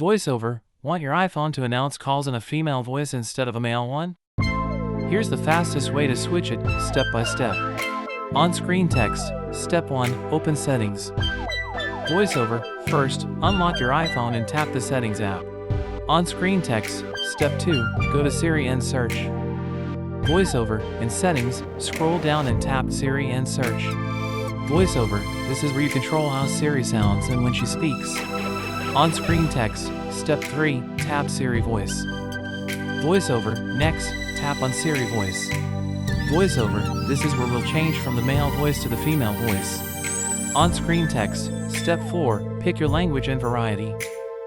VoiceOver, want your iPhone to announce calls in a female voice instead of a male one? Here's the fastest way to switch it, step by step. On-screen text. Step 1. Open Settings. VoiceOver. First, unlock your iPhone and tap the Settings app. On-screen text. Step 2. Go to Siri and search. VoiceOver. In Settings, scroll down and tap Siri and search. VoiceOver. This is where you control how Siri sounds and when she speaks. On-screen text. Step 3. Tap Siri Voice. VoiceOver. Next, tap on Siri Voice. VoiceOver. This is where we'll change from the male voice to the female voice. On-screen text. Step 4. Pick your language and variety.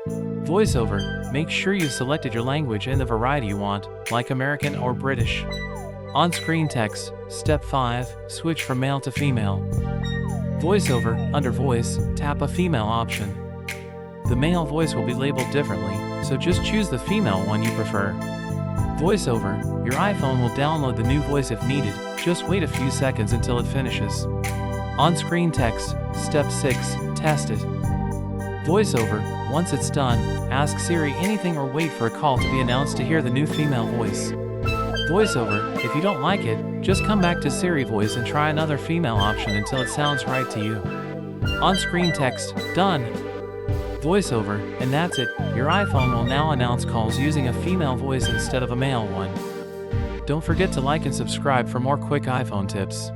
VoiceOver. Make sure you've selected your language and the variety you want, like American or British. On-screen text. Step 5. Switch from male to female. VoiceOver. Under Voice, tap a female option. The male voice will be labeled differently, so just choose the female one you prefer. VoiceOver. Your iPhone will download the new voice if needed, just wait a few seconds until it finishes. On-screen text. Step 6. Test it. VoiceOver. Once it's done, ask Siri anything or wait for a call to be announced to hear the new female voice. VoiceOver. If you don't like it, just come back to Siri Voice and try another female option until it sounds right to you. On-screen text. Done. VoiceOver, and that's it. Your iPhone will now announce calls using a female voice instead of a male one. Don't forget to like and subscribe for more quick iPhone tips.